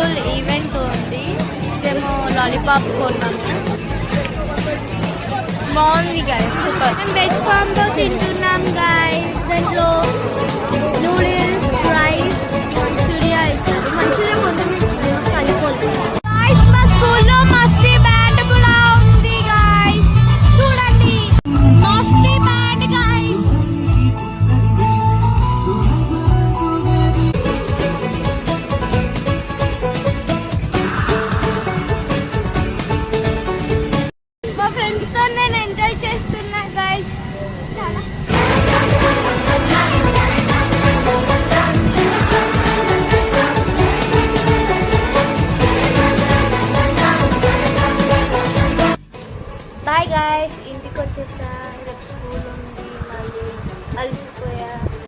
Full event ఉంది. ఇదేమో lollipop కొన్నాము, బాగుంది గాయస్, సూపర్. మేము వెజ్ కాంబో తింటున్నాం గాయస్. దాంట్లో